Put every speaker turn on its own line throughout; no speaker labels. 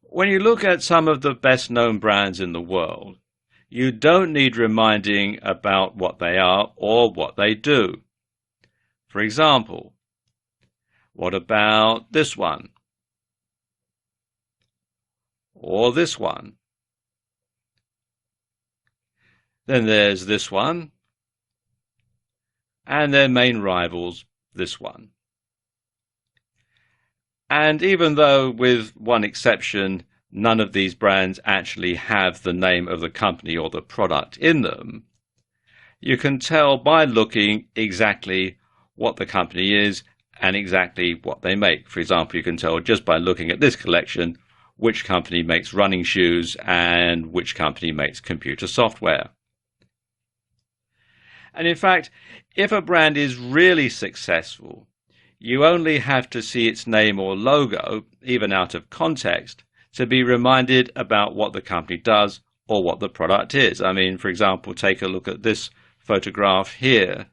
When you look at some of the best known brands in the world, you don't need reminding about what they are or what they do. For example, what about this one? Or this one? Then there's this one, and their main rivals, this one. And even though, with one exception, none of these brands actually have the name of the company or the product in them, you can tell by looking exactly what the company is and exactly what they make. For example, you can tell just by looking at this collection which company makes running shoes and which company makes computer software. And in fact, if a brand is really successful, you only have to see its name or logo, even out of context, to be reminded about what the company does or what the product is. I mean, for example, take a look at this photograph here.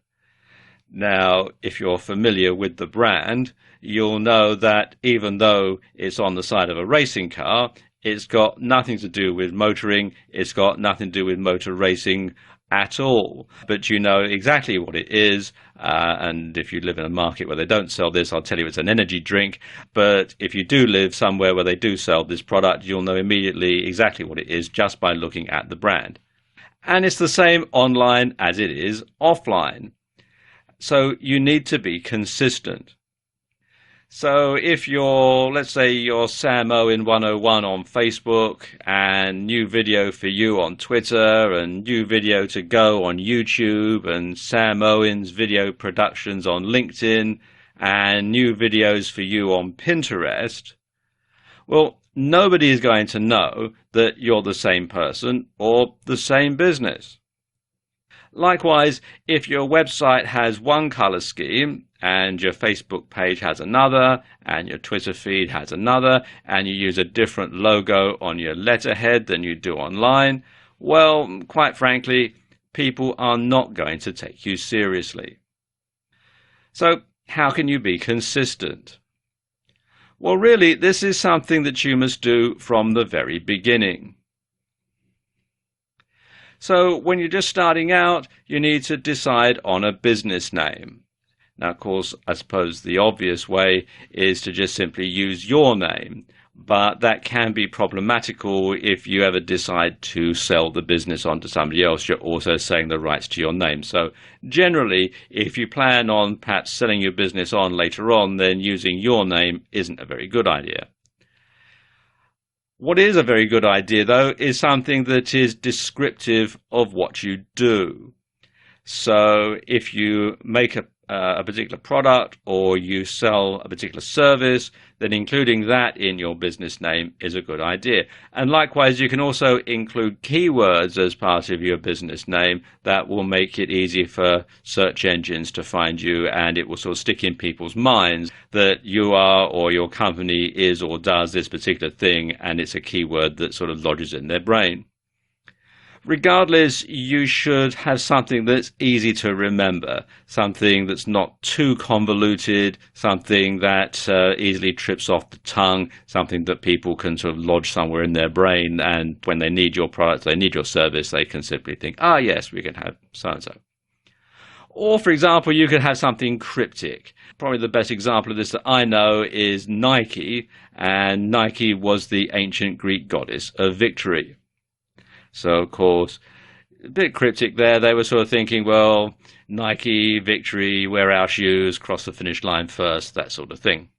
Now, if you're familiar with the brand, you'll know that even though it's on the side of a racing car, it's got nothing to do with motoring, it's got nothing to do with motor racing at all. But you know exactly what it is, and if you live in a market where they don't sell this, I'll tell you it's an energy drink. But if you do live somewhere where they do sell this product, you'll know immediately exactly what it is just by looking at the brand. And it's the same online as it is offline. So you need to be consistent. So if you're, let's say you're Sam Owen 101 on Facebook, and new video for you on Twitter, and new video to go on YouTube, and Sam Owen's video productions on LinkedIn, and new videos for you on Pinterest, well, nobody is going to know that you're the same person or the same business. Likewise, if your website has one color scheme and your Facebook page has another and your Twitter feed has another and you use a different logo on your letterhead than you do online, well, quite frankly, people are not going to take you seriously. So how can you be consistent? Well, really, this is something that you must do from the very beginning. So when you're just starting out, you need to decide on a business name. Now, of course, I suppose the obvious way is to just simply use your name, but that can be problematical if you ever decide to sell the business on to somebody else. You're also selling the rights to your name. So generally, if you plan on perhaps selling your business on later on, then using your name isn't a very good idea. What is a very good idea, though, is something that is descriptive of what you do. So if you make a particular product or you sell a particular service, then including that in your business name is a good idea. And likewise, you can also include keywords as part of your business name that will make it easy for search engines to find you, and it will sort of stick in people's minds that you are or your company is or does this particular thing, and it's a keyword that sort of lodges in their brain. Regardless, you should have something that's easy to remember, something that's not too convoluted, something that easily trips off the tongue, something that people can sort of lodge somewhere in their brain, and when they need your product, they need your service, they can simply think, ah, yes, we can have so-and-so. Or, for example, you could have something cryptic. Probably the best example of this that I know is Nike, and Nike was the ancient Greek goddess of victory. So, of course, a bit cryptic there. They were sort of thinking, well, Nike, victory, wear our shoes, cross the finish line first, that sort of thing.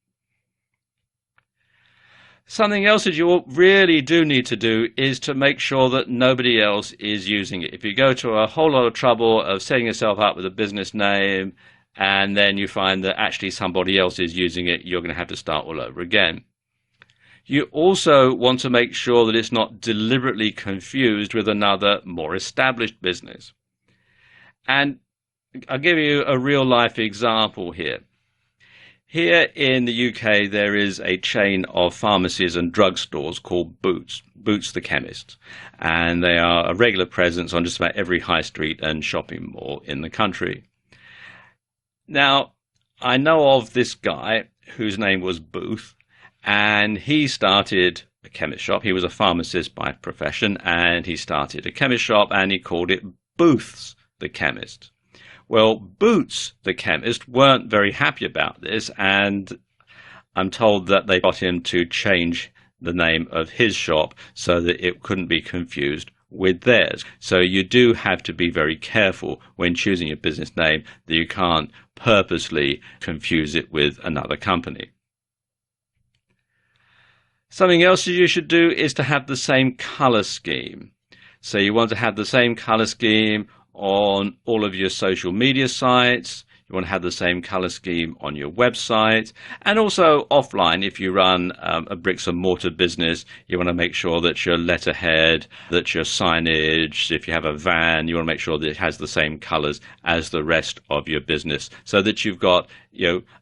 Something else that you really do need to do is to make sure that nobody else is using it. If you go to a whole lot of trouble of setting yourself up with a business name and then you find that actually somebody else is using it, you're going to have to start all over again. You also want to make sure that it's not deliberately confused with another more established business. And I'll give you a real life example here. Here in the UK, there is a chain of pharmacies and drugstores called Boots, Boots the Chemist, and they are a regular presence on just about every high street and shopping mall in the country. Now, I know of this guy whose name was Booth, and he started a chemist shop. He was a pharmacist by profession, and he started a chemist shop, and he called it Booths the Chemist. Well, Boots the Chemist weren't very happy about this, and I'm told that they got him to change the name of his shop so that it couldn't be confused with theirs. So you do have to be very careful when choosing your business name that you can't purposely confuse it with another company. Something else you should do is to have the same color scheme. So you want to have the same color scheme on all of your social media sites. You want to have the same color scheme on your website, and also offline. If you run a bricks and mortar business, you want to make sure that your letterhead, that your signage, if you have a van, you want to make sure that it has the same colors as the rest of your business, so that you've got,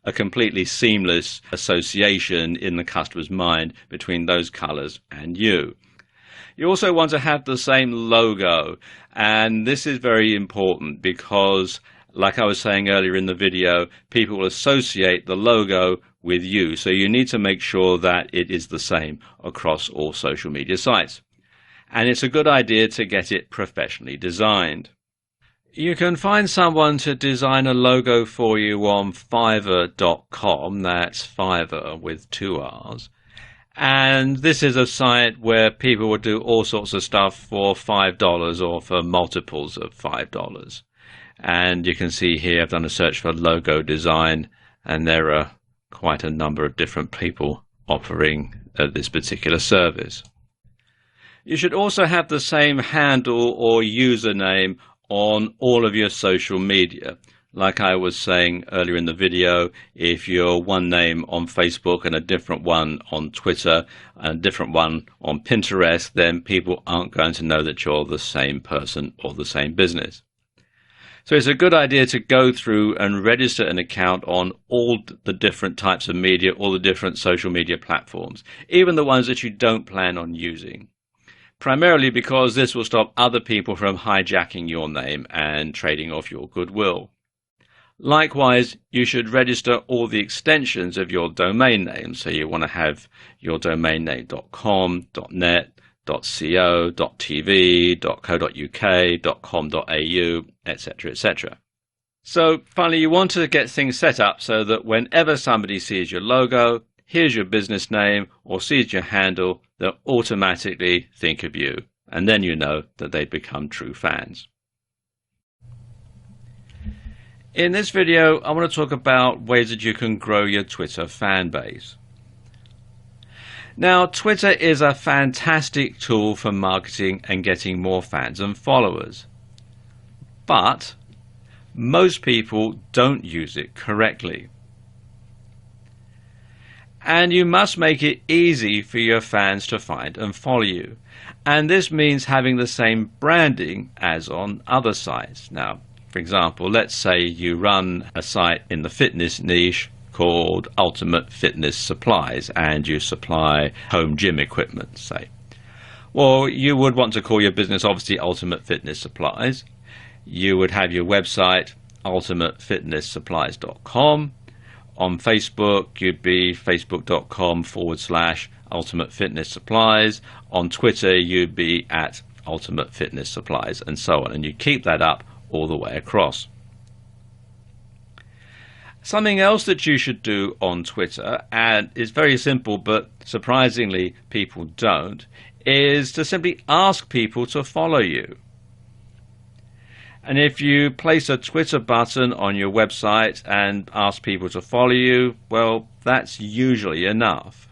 a completely seamless association in the customer's mind between those colors and you. You also want to have the same logo, and this is very important because, like I was saying earlier in the video, people will associate the logo with you. So you need to make sure that it is the same across all social media sites. And it's a good idea to get it professionally designed. You can find someone to design a logo for you on Fiverr.com. That's Fiverr with 2 R's. And this is a site where people will do all sorts of stuff for $5 or for multiples of $5. And you can see here I've done a search for logo design, and there are quite a number of different people offering this particular service. You should also have the same handle or username on all of your social media. Like I was saying earlier in the video, if you're one name on Facebook and a different one on Twitter and a different one on Pinterest, then people aren't going to know that you're the same person or the same business. So it's a good idea to go through and register an account on all the different types of media, all the different social media platforms, even the ones that you don't plan on using. Primarily because this will stop other people from hijacking your name and trading off your goodwill. Likewise, you should register all the extensions of your domain name. So you want to have your domain name .com, .net, .co, .tv, .co.uk, .com.au, etc., etc. So finally, you want to get things set up so that whenever somebody sees your logo, hears your business name, or sees your handle, they'll automatically think of you. And then you know that they've become true fans. In this video, I want to talk about ways that you can grow your Twitter fan base. Now, Twitter is a fantastic tool for marketing and getting more fans and followers. But most people don't use it correctly. And you must make it easy for your fans to find and follow you. And this means having the same branding as on other sites. Now, for example, let's say you run a site in the fitness niche called Ultimate Fitness Supplies, and you supply home gym equipment, say. Well, you would want to call your business obviously Ultimate Fitness Supplies. You would have your website ultimatefitnesssupplies.com. On Facebook, you'd be facebook.com/Ultimate Fitness Supplies. On Twitter, you'd be at Ultimate Fitness Supplies, and so on. And you keep that up all the way across. Something else that you should do on Twitter, and it's very simple, but surprisingly people don't, is to simply ask people to follow you. And if you place a Twitter button on your website and ask people to follow you, well, that's usually enough.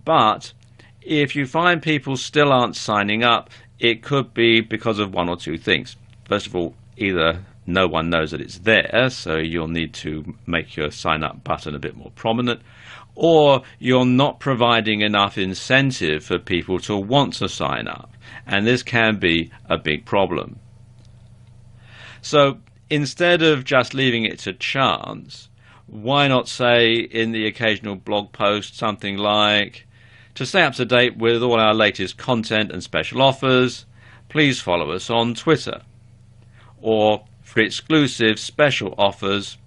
But if you find people still aren't signing up, it could be because of one or two things. First of all, either no one knows that it's there, so you'll need to make your sign up button a bit more prominent, or you're not providing enough incentive for people to want to sign up, and this can be a big problem. So instead of just leaving it to chance, why not say in the occasional blog post something like, to stay up to date with all our latest content and special offers, please follow us on Twitter. Or for exclusive special offers,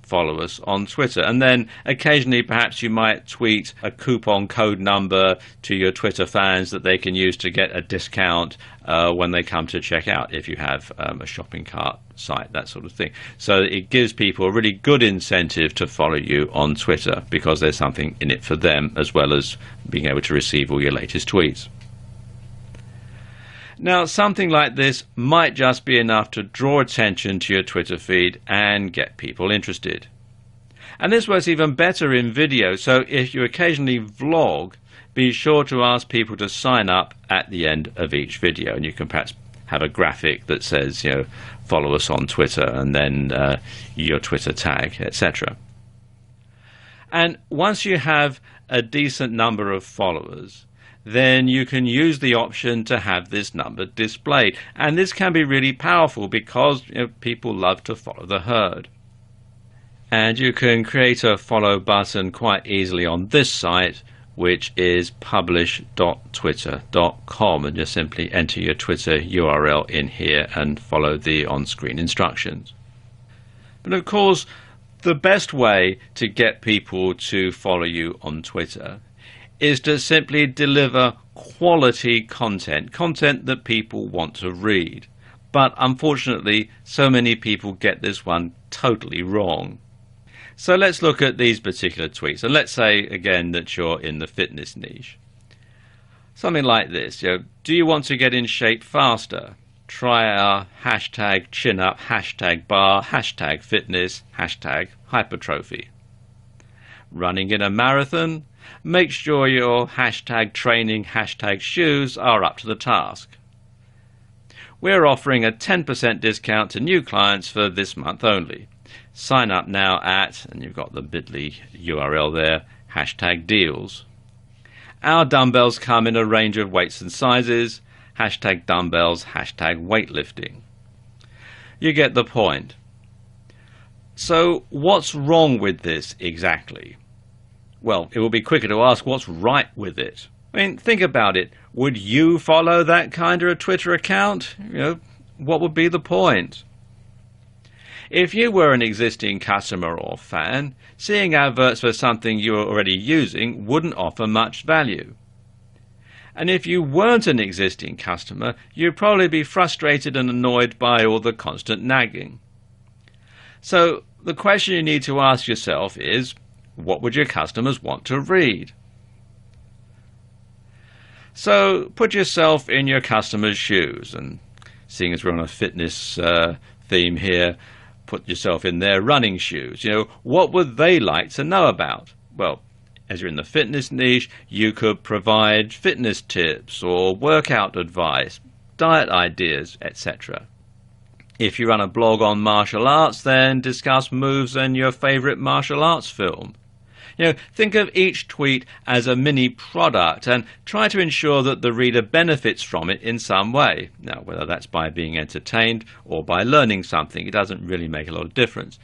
follow us on Twitter. And then occasionally perhaps you might tweet a coupon code number to your Twitter fans that they can use to get a discount when they come to check out, if you have a shopping cart site, that sort of thing. So it gives people a really good incentive to follow you on Twitter because there's something in it for them, as well as being able to receive all your latest tweets. Now, something like this might just be enough to draw attention to your Twitter feed and get people interested. And this works even better in video, so if you occasionally vlog, be sure to ask people to sign up at the end of each video, and you can perhaps have a graphic that says, you know, follow us on Twitter, and then your Twitter tag, etc. And once you have a decent number of followers, then you can use the option to have this number displayed. And this can be really powerful because, you know, people love to follow the herd. And you can create a follow button quite easily on this site, which is publish.twitter.com, and just simply enter your Twitter URL in here and follow the on-screen instructions. But of course, the best way to get people to follow you on Twitter is to simply deliver quality content that people want to read. But unfortunately, so many people get this one totally wrong. So let's look at these particular tweets. And let's say again that you're in the fitness niche. Something like this, you know, do you want to get in shape faster? Try our hashtag chin up, hashtag bar, hashtag fitness, hashtag hypertrophy. Running in a marathon? Make sure your hashtag training, hashtag shoes are up to the task. We're offering a 10% discount to new clients for this month only. Sign up now at, and you've got the bit.ly URL there, hashtag deals. Our dumbbells come in a range of weights and sizes, hashtag dumbbells, hashtag weightlifting. You get the point. So what's wrong with this exactly? Well, it will be quicker to ask what's right with it. I mean, think about it. Would you follow that kind of a Twitter account? You know, what would be the point? If you were an existing customer or fan, seeing adverts for something you were already using wouldn't offer much value. And if you weren't an existing customer, you'd probably be frustrated and annoyed by all the constant nagging. So the question you need to ask yourself is, what would your customers want to read? So put yourself in your customer's shoes, and seeing as we're on a fitness theme here, put yourself in their running shoes. You know, what would they like to know about? Well, as you're in the fitness niche, you could provide fitness tips or workout advice, diet ideas, etc. If you run a blog on martial arts, then discuss moves and your favorite martial arts film. You know, think of each tweet as a mini product and try to ensure that the reader benefits from it in some way. Now, whether that's by being entertained or by learning something, it doesn't really make a lot of difference.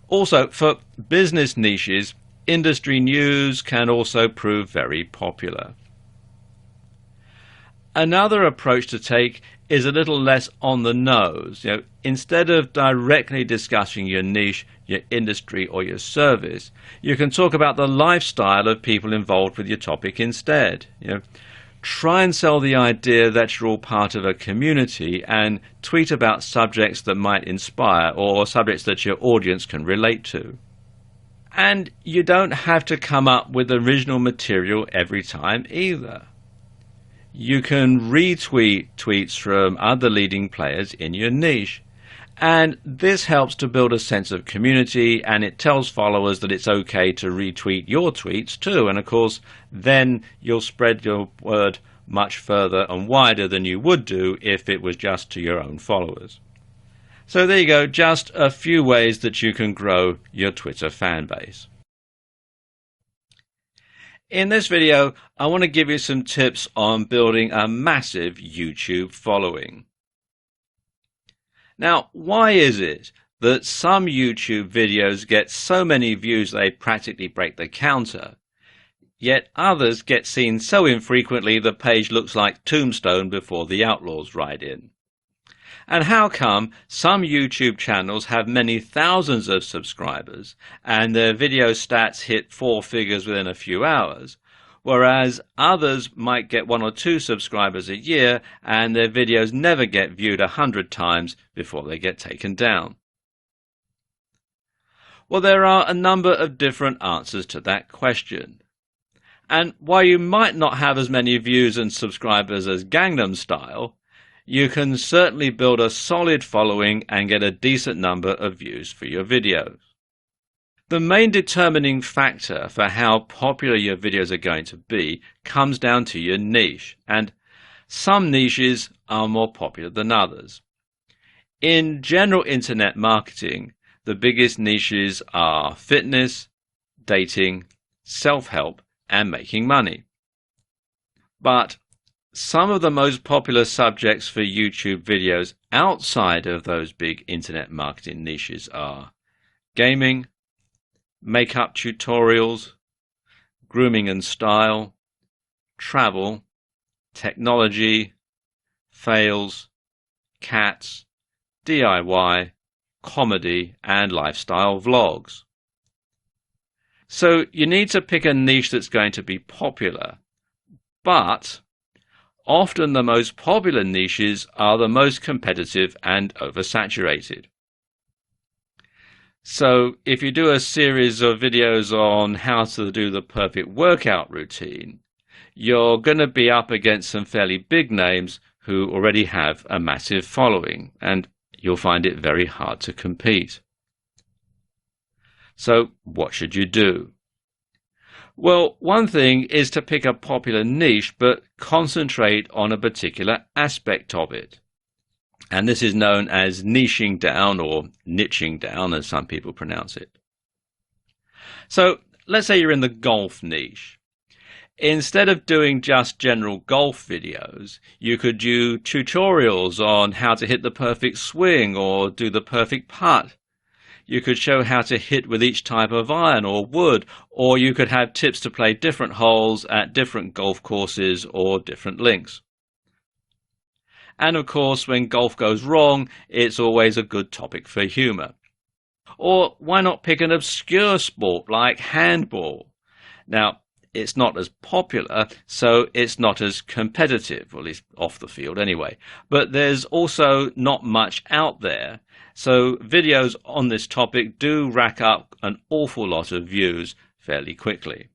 Also, for business niches, industry news can also prove very popular. Another approach to take is a little less on the nose. You know, instead of directly discussing your niche, your industry or your service, you can talk about the lifestyle of people involved with your topic instead. You know, try and sell the idea that you're all part of a community and tweet about subjects that might inspire or subjects that your audience can relate to. And you don't have to come up with original material every time either. You can retweet tweets from other leading players in your niche. And this helps to build a sense of community, and it tells followers that it's okay to retweet your tweets too. And of course, then you'll spread your word much further and wider than you would do if it was just to your own followers. So there you go, just a few ways that you can grow your Twitter fan base. In this video, I want to give you some tips on building a massive YouTube following. Now, why is it that some YouTube videos get so many views they practically break the counter, yet others get seen so infrequently the page looks like Tombstone before the Outlaws ride in? And how come some YouTube channels have many thousands of subscribers and their video stats hit 4 figures within a few hours, whereas others might get 1 or 2 subscribers a year and their videos never get viewed 100 times before they get taken down? Well, there are a number of different answers to that question. And while you might not have as many views and subscribers as Gangnam Style, you can certainly build a solid following and get a decent number of views for your videos. The main determining factor for how popular your videos are going to be comes down to your niche, and some niches are more popular than others. In general internet marketing, the biggest niches are fitness, dating, self-help, and making money. But some of the most popular subjects for YouTube videos outside of those big internet marketing niches are gaming, makeup tutorials, grooming and style, travel, technology, fails, cats, DIY, comedy, and lifestyle vlogs. So you need to pick a niche that's going to be popular, but often the most popular niches are the most competitive and oversaturated. So if you do a series of videos on how to do the perfect workout routine, you're going to be up against some fairly big names who already have a massive following, and you'll find it very hard to compete. So what should you do? Well, one thing is to pick a popular niche, but concentrate on a particular aspect of it. And this is known as niching down, or niching down, as some people pronounce it. So let's say you're in the golf niche. Instead of doing just general golf videos, you could do tutorials on how to hit the perfect swing or do the perfect putt. You could show how to hit with each type of iron or wood, or you could have tips to play different holes at different golf courses or different links. And of course, when golf goes wrong, it's always a good topic for humor. Or why not pick an obscure sport like handball? Now, it's not as popular, so it's not as competitive, or at least off the field anyway. But there's also not much out there, so videos on this topic do rack up an awful lot of views fairly quickly.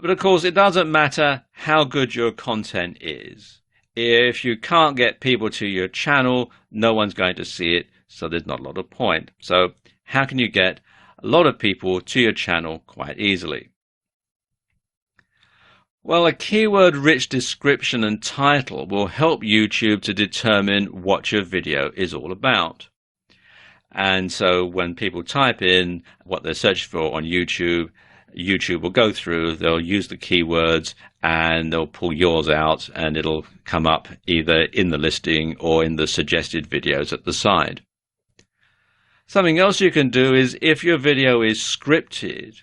But of course, it doesn't matter how good your content is. If you can't get people to your channel, no one's going to see it, so there's not a lot of point. So how can you get a lot of people to your channel quite easily? Well, a keyword-rich description and title will help YouTube to determine what your video is all about. And so when people type in what they're searching for on YouTube, YouTube will go through, they'll use the keywords, and they'll pull yours out, and it'll come up either in the listing or in the suggested videos at the side. Something else you can do is, if your video is scripted,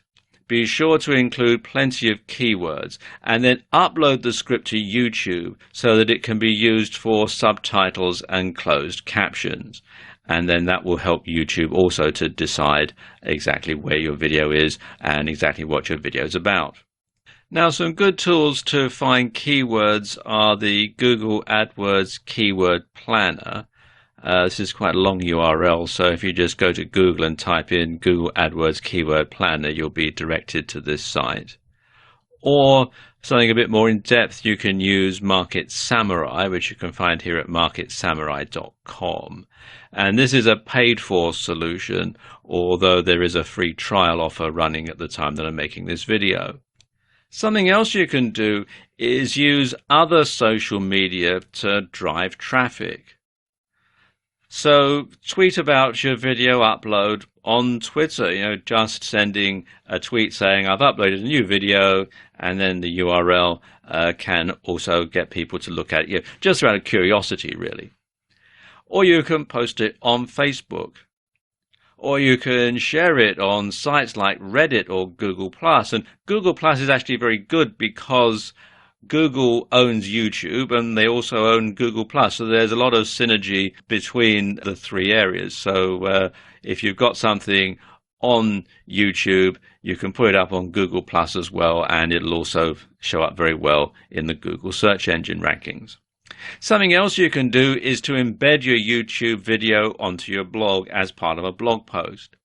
be sure to include plenty of keywords and then upload the script to YouTube so that it can be used for subtitles and closed captions. And then that will help YouTube also to decide exactly where your video is and exactly what your video is about. Now, some good tools to find keywords are the Google AdWords Keyword Planner. This is quite a long URL, so if you just go to Google and type in Google AdWords Keyword Planner, you'll be directed to this site. Or something a bit more in depth, you can use Market Samurai, which you can find here at marketsamurai.com. And this is a paid-for solution, although there is a free trial offer running at the time that I'm making this video. Something else you can do is use other social media to drive traffic. So tweet about your video upload on Twitter, just sending a tweet saying I've uploaded a new video, and then the URL can also get people to look at it, just out of curiosity really. Or you can post it on Facebook. Or you can share it on sites like Reddit or Google+. And Google+ is actually very good because Google owns YouTube and they also own Google Plus. So there's a lot of synergy between the three areas. So if you've got something on YouTube, you can put it up on Google Plus as well, and it'll also show up very well in the Google search engine rankings. Something else you can do is to embed your YouTube video onto your blog as part of a blog post.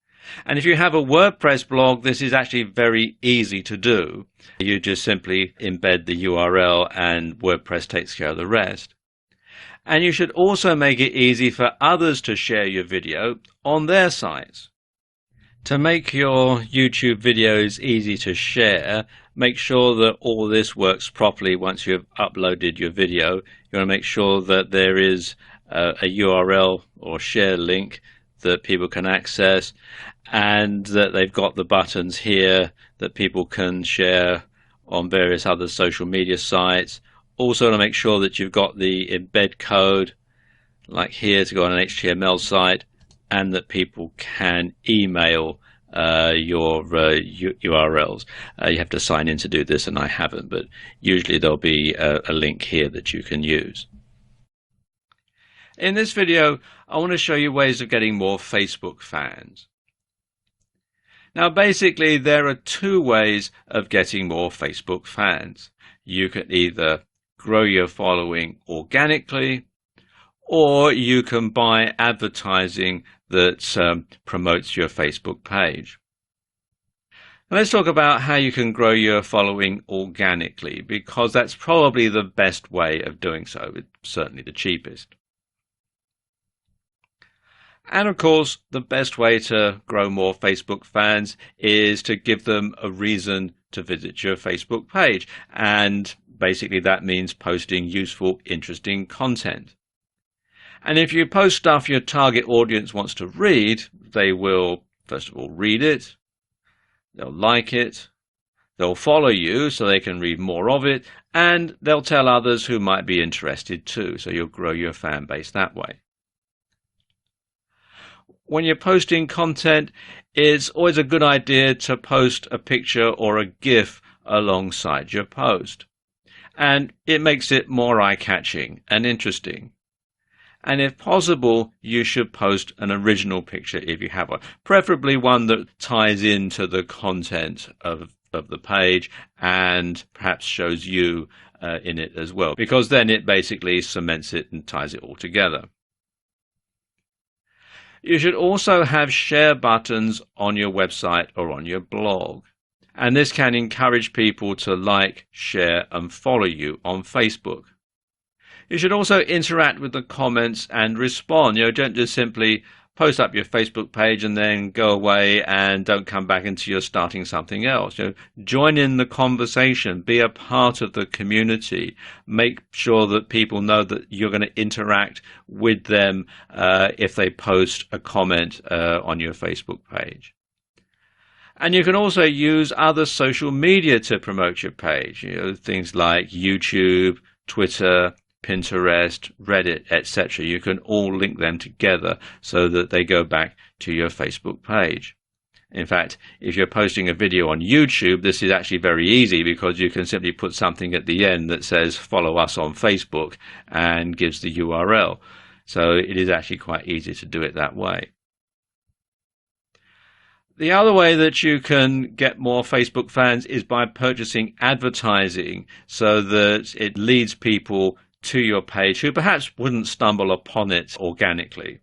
And if you have a WordPress blog, this is actually very easy to do. You just simply embed the URL and WordPress takes care of the rest. And you should also make it easy for others to share your video on their sites. To make your YouTube videos easy to share, make sure that all this works properly once you've uploaded your video. You want to make sure that there is a URL or share link that people can access, and that they've got the buttons here that people can share on various other social media sites. Also to make sure that you've got the embed code, like here, to go on an HTML site, and that people can email your URLs. You have to sign in to do this, and I haven't, but usually there'll be a link here that you can use. In this video, I want to show you ways of getting more Facebook fans. Now, basically, there are two ways of getting more Facebook fans. You can either grow your following organically, or you can buy advertising that promotes your Facebook page. Now, let's talk about how you can grow your following organically, because that's probably the best way of doing so. It's certainly the cheapest. And of course, the best way to grow more Facebook fans is to give them a reason to visit your Facebook page. And basically that means posting useful, interesting content. And if you post stuff your target audience wants to read, they will, first of all, read it, they'll like it, they'll follow you so they can read more of it, and they'll tell others who might be interested too. So you'll grow your fan base that way. When you're posting content, it's always a good idea to post a picture or a GIF alongside your post. And it makes it more eye-catching and interesting. And if possible, you should post an original picture if you have one, preferably one that ties into the content of the page and perhaps shows you in it as well, because then it basically cements it and ties it all together. You should also have share buttons on your website or on your blog. And this can encourage people to like, share, and follow you on Facebook. You should also interact with the comments and respond. Don't just simply post up your Facebook page and then go away and don't come back until you're starting something else. Join in the conversation, be a part of the community, make sure that people know that you're going to interact with them if they post a comment on your Facebook page. And you can also use other social media to promote your page, things like YouTube, Twitter, Pinterest, Reddit, etc. You can all link them together so that they go back to your Facebook page. In fact, if you're posting a video on YouTube, this is actually very easy because you can simply put something at the end that says follow us on Facebook and gives the URL. So it is actually quite easy to do it that way. The other way that you can get more Facebook fans is by purchasing advertising so that it leads people to your page who perhaps wouldn't stumble upon it organically.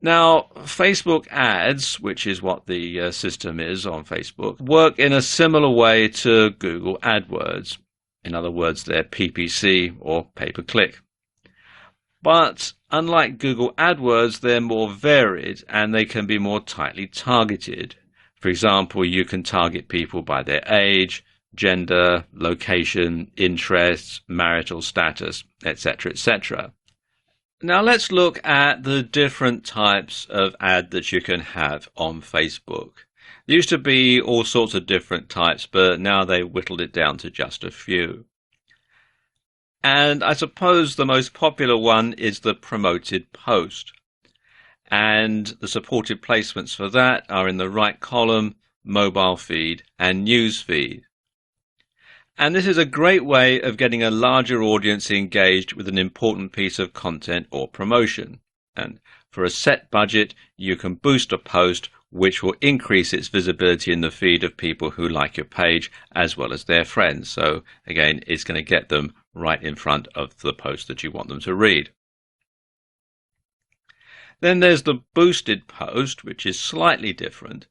Now, Facebook ads, which is what the system is on Facebook, work in a similar way to Google AdWords. In other words, they're PPC or pay-per-click. But unlike Google AdWords, they're more varied and they can be more tightly targeted. For example, you can target people by their age, gender, location, interests, marital status, etc., etc. Now let's look at the different types of ad that you can have on Facebook. There used to be all sorts of different types, but now they whittled it down to just a few. And I suppose the most popular one is the promoted post. And the supported placements for that are in the right column, mobile feed, and news feed. And this is a great way of getting a larger audience engaged with an important piece of content or promotion. And for a set budget, you can boost a post which will increase its visibility in the feed of people who like your page as well as their friends. So again, it's going to get them right in front of the post that you want them to read. Then there's the boosted post, which is slightly different,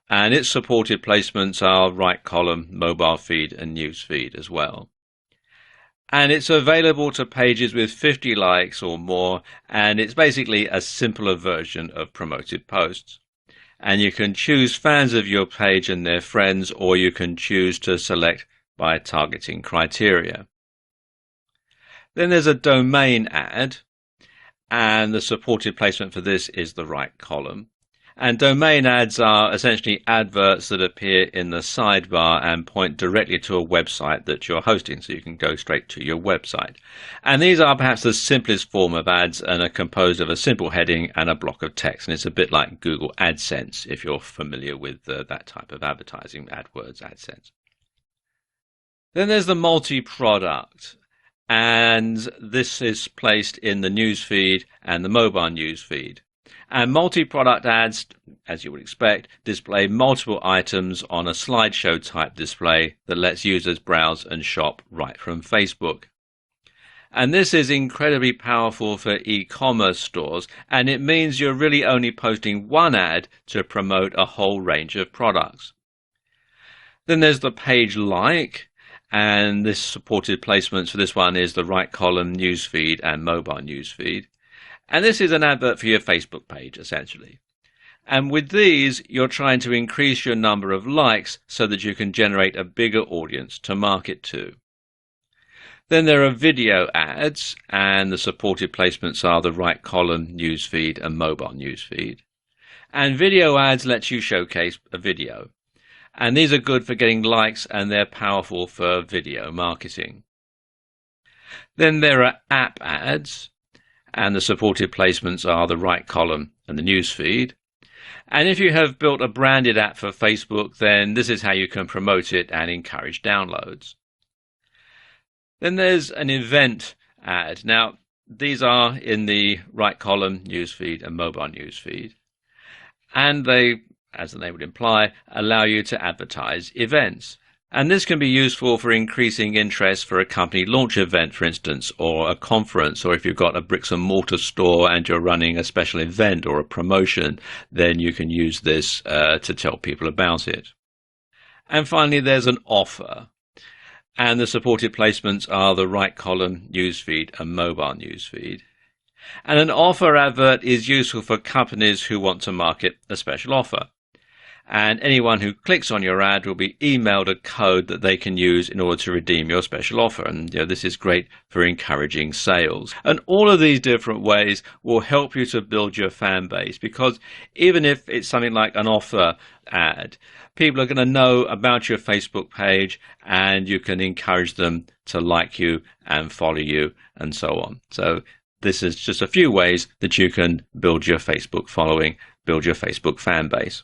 and its supported placements are right column, mobile feed and news feed as well. And it's available to pages with 50 likes or more, and it's basically a simpler version of promoted posts. And you can choose fans of your page and their friends, or you can choose to select by targeting criteria. Then there's a domain ad, and the supported placement for this is the right column. And domain ads are essentially adverts that appear in the sidebar and point directly to a website that you're hosting, so you can go straight to your website. And these are perhaps the simplest form of ads and are composed of a simple heading and a block of text. And it's a bit like Google AdSense, if you're familiar with that type of advertising, AdWords, AdSense. Then there's the multi-product. And this is placed in the newsfeed and the mobile newsfeed. And multi-product ads, as you would expect, display multiple items on a slideshow type display that lets users browse and shop right from Facebook. And this is incredibly powerful for e-commerce stores, and it means you're really only posting one ad to promote a whole range of products. Then there's the page like. And this supported placements for this one is the right column, newsfeed and mobile newsfeed. And this is an advert for your Facebook page, essentially. And with these, you're trying to increase your number of likes so that you can generate a bigger audience to market to. Then there are video ads, and the supported placements are the right column, newsfeed and mobile newsfeed. And video ads lets you showcase a video. And these are good for getting likes, and they're powerful for video marketing. Then there are app ads, and the supported placements are the right column and the news feed. And if you have built a branded app for Facebook, then this is how you can promote it and encourage downloads. Then there's an event ad. Now, these are in the right column, newsfeed and mobile newsfeed. And they, as the name would imply, allow you to advertise events. And this can be useful for increasing interest for a company launch event, for instance, or a conference, or if you've got a bricks and mortar store and you're running a special event or a promotion, then you can use this to tell people about it. And finally, there's an offer. And the supported placements are the right column, newsfeed and mobile newsfeed. And an offer advert is useful for companies who want to market a special offer. And anyone who clicks on your ad will be emailed a code that they can use in order to redeem your special offer. And this is great for encouraging sales. And all of these different ways will help you to build your fan base, because even if it's something like an offer ad, people are going to know about your Facebook page, and you can encourage them to like you and follow you and so on. So this is just a few ways that you can build your Facebook following, build your Facebook fan base.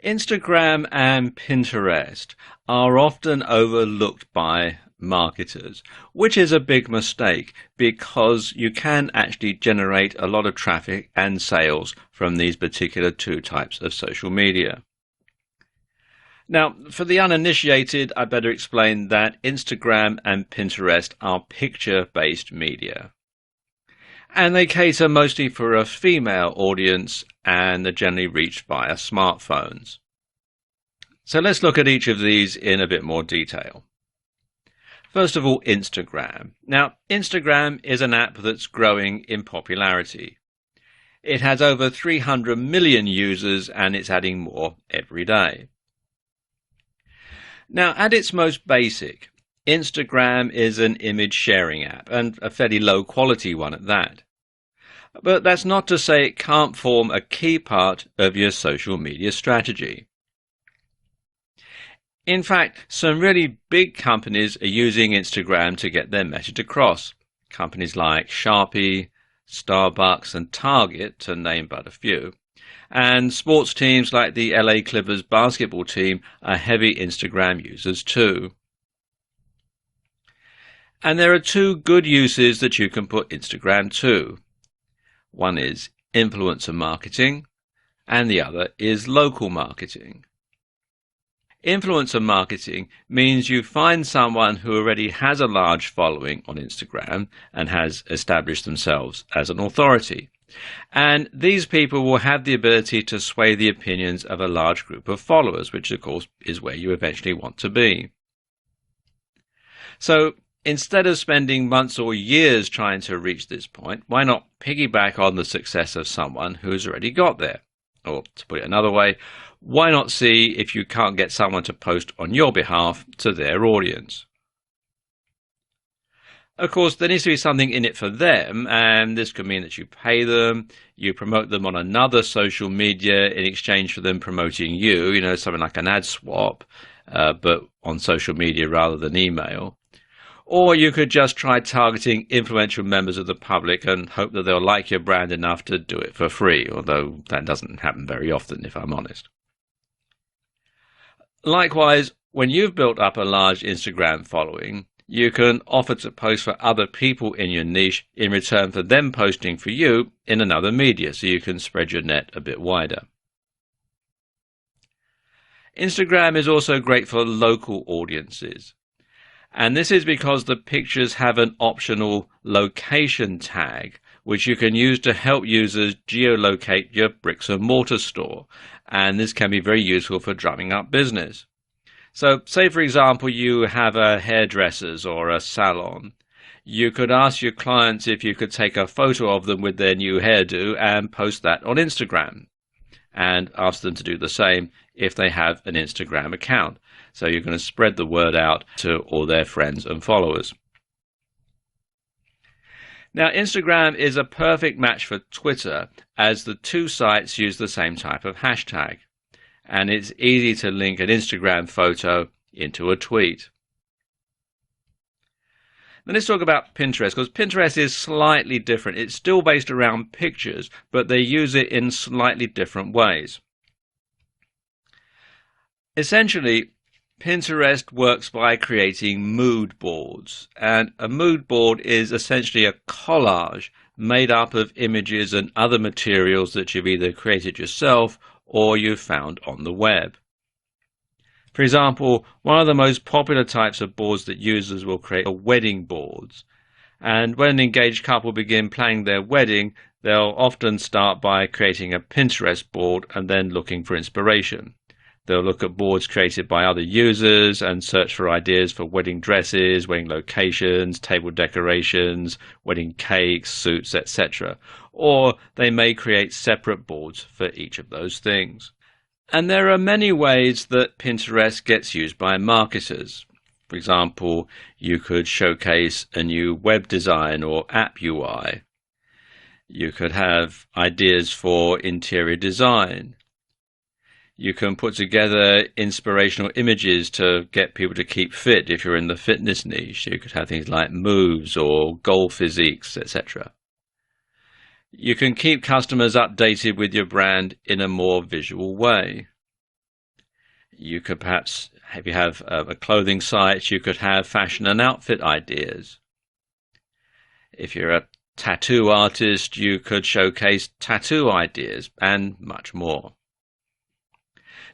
Instagram and Pinterest are often overlooked by marketers, which is a big mistake, because you can actually generate a lot of traffic and sales from these particular two types of social media. Now, for the uninitiated, I better explain that Instagram and Pinterest are picture-based media. And they cater mostly for a female audience, and they're generally reached via smartphones. So let's look at each of these in a bit more detail. First of all, Instagram. Now, Instagram is an app that's growing in popularity. It has over 300 million users, and it's adding more every day. Now, at its most basic, Instagram is an image sharing app, and a fairly low quality one at that. But that's not to say it can't form a key part of your social media strategy. In fact, some really big companies are using Instagram to get their message across. Companies like Sharpie, Starbucks and Target, to name but a few. And sports teams like the LA Clippers basketball team are heavy Instagram users too. And there are two good uses that you can put Instagram to. One is influencer marketing, and the other is local marketing. Influencer marketing means you find someone who already has a large following on Instagram and has established themselves as an authority. And these people will have the ability to sway the opinions of a large group of followers, which of course is where you eventually want to be. So instead of spending months or years trying to reach this point, why not piggyback on the success of someone who's already got there? Or to put it another way, why not see if you can't get someone to post on your behalf to their audience? Of course, there needs to be something in it for them, and this could mean that you pay them, you promote them on another social media in exchange for them promoting you, something like an ad swap, but on social media rather than email. Or you could just try targeting influential members of the public and hope that they'll like your brand enough to do it for free, although that doesn't happen very often, if I'm honest. Likewise, when you've built up a large Instagram following, you can offer to post for other people in your niche in return for them posting for you in another media, so you can spread your net a bit wider. Instagram is also great for local audiences. And this is because the pictures have an optional location tag, which you can use to help users geolocate your bricks and mortar store. And this can be very useful for drumming up business. So say, for example, you have a hairdresser's or a salon. You could ask your clients if you could take a photo of them with their new hairdo and post that on Instagram, and ask them to do the same if they have an Instagram account. So you're going to spread the word out to all their friends and followers. Now, Instagram is a perfect match for Twitter, as the two sites use the same type of hashtag, and it's easy to link an Instagram photo into a tweet. Then let's talk about Pinterest, because Pinterest is slightly different. It's still based around pictures, but they use it in slightly different ways. Essentially, Pinterest works by creating mood boards, and a mood board is essentially a collage made up of images and other materials that you've either created yourself or you've found on the web. For example, one of the most popular types of boards that users will create are wedding boards. And when an engaged couple begin planning their wedding, they'll often start by creating a Pinterest board and then looking for inspiration. They'll look at boards created by other users and search for ideas for wedding dresses, wedding locations, table decorations, wedding cakes, suits, etc. Or they may create separate boards for each of those things. And there are many ways that Pinterest gets used by marketers. For example, you could showcase a new web design or app UI. You could have ideas for interior design. You can put together inspirational images to get people to keep fit if you're in the fitness niche. You could have things like moves or goal physiques, etc. You can keep customers updated with your brand in a more visual way. You could perhaps, if you have a clothing site, you could have fashion and outfit ideas. If you're a tattoo artist, you could showcase tattoo ideas and much more.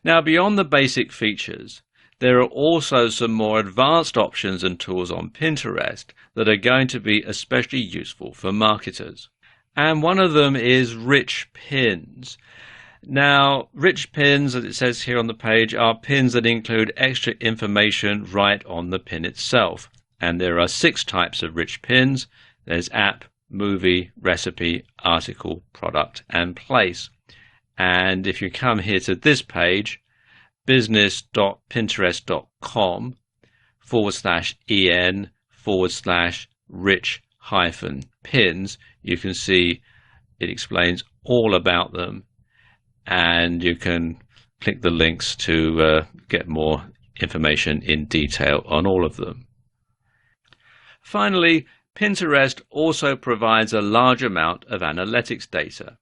Now, beyond the basic features, there are also some more advanced options and tools on Pinterest that are going to be especially useful for marketers. And one of them is rich pins. Now, rich pins, as it says here on the page, are pins that include extra information right on the pin itself. And there are 6 types of rich pins. There's app, movie, recipe, article, product, and place. And if you come here to this page, business.pinterest.com/en/rich-pins, you can see it explains all about them, and you can click the links to get more information in detail on all of them. Finally, Pinterest also provides a large amount of analytics data.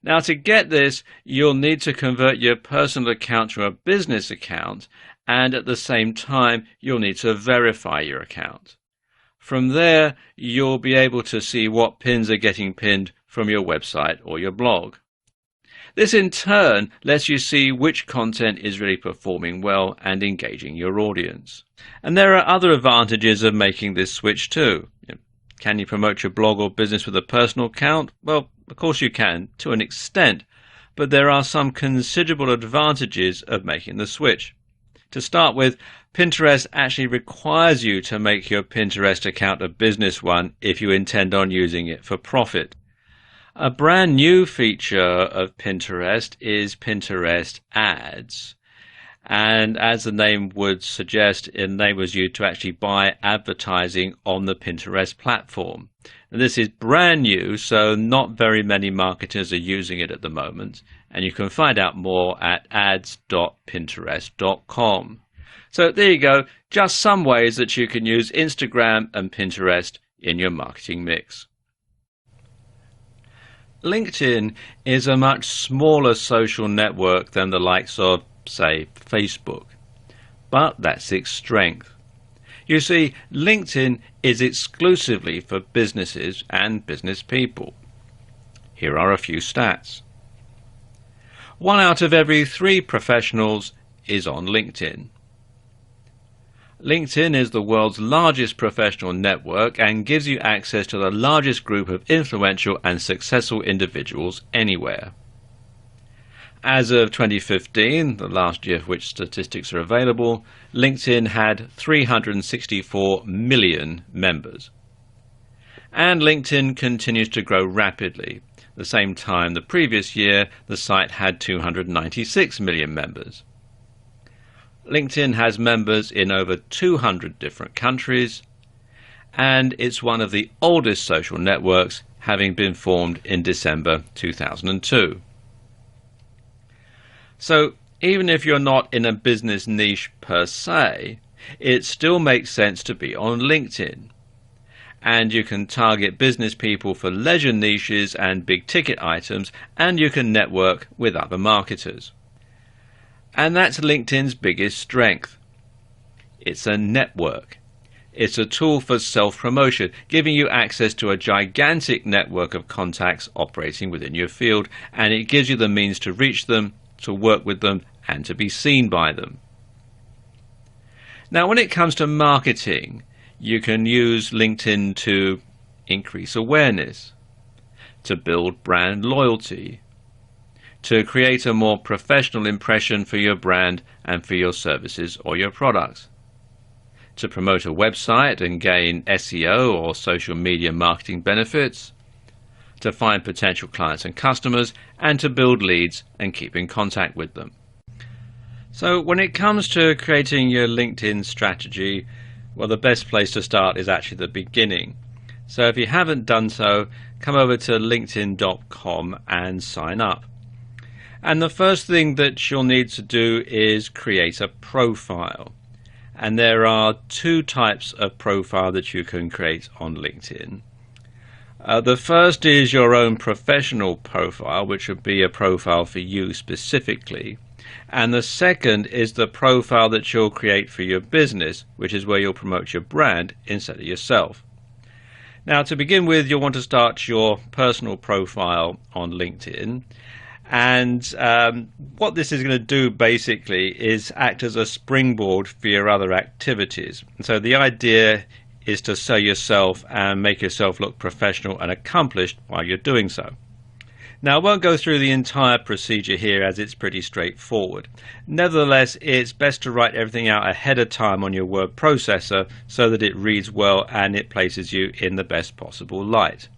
Now, to get this, you'll need to convert your personal account to a business account, and at the same time, you'll need to verify your account. From there, you'll be able to see what pins are getting pinned from your website or your blog. This in turn lets you see which content is really performing well and engaging your audience. And there are other advantages of making this switch too. Can you promote your blog or business with a personal account? Well, of course you can, to an extent, but there are some considerable advantages of making the switch. To start with, Pinterest actually requires you to make your Pinterest account a business one if you intend on using it for profit. A brand new feature of Pinterest is Pinterest Ads. And as the name would suggest, it enables you to actually buy advertising on the Pinterest platform. And this is brand new, so not very many marketers are using it at the moment. And you can find out more at ads.pinterest.com. So there you go, just some ways that you can use Instagram and Pinterest in your marketing mix. LinkedIn is a much smaller social network than the likes of, say, Facebook. But that's its strength. You see, LinkedIn is exclusively for businesses and business people. Here are a few stats. 1 out of every 3 professionals is on LinkedIn. LinkedIn is the world's largest professional network and gives you access to the largest group of influential and successful individuals anywhere. As of 2015, the last year for which statistics are available, LinkedIn had 364 million members. And LinkedIn continues to grow rapidly. At the same time the previous year, the site had 296 million members. LinkedIn has members in over 200 different countries, and it's one of the oldest social networks, having been formed in December 2002. So even if you're not in a business niche per se, it still makes sense to be on LinkedIn. And you can target business people for leisure niches and big ticket items, and you can network with other marketers. And that's LinkedIn's biggest strength. It's a network. It's a tool for self-promotion, giving you access to a gigantic network of contacts operating within your field, and it gives you the means to reach them, to work with them, and to be seen by them. Now, when it comes to marketing, you can use LinkedIn to increase awareness, to build brand loyalty, to create a more professional impression for your brand and for your services or your products, to promote a website and gain SEO or social media marketing benefits, to find potential clients and customers, and to build leads and keep in contact with them. So when it comes to creating your LinkedIn strategy, well, the best place to start is actually the beginning. So if you haven't done so, come over to linkedin.com and sign up. And the first thing that you'll need to do is create a profile. And there are 2 types of profile that you can create on LinkedIn. The first is your own professional profile, which would be a profile for you specifically. And the second is the profile that you'll create for your business, which is where you'll promote your brand instead of yourself. Now, to begin with, you'll want to start your personal profile on LinkedIn. And what this is going to do basically is act as a springboard for your other activities. And so the idea is to sell yourself and make yourself look professional and accomplished while you're doing so. Now, I won't go through the entire procedure here as it's pretty straightforward. Nevertheless, it's best to write everything out ahead of time on your word processor so that it reads well and it places you in the best possible light.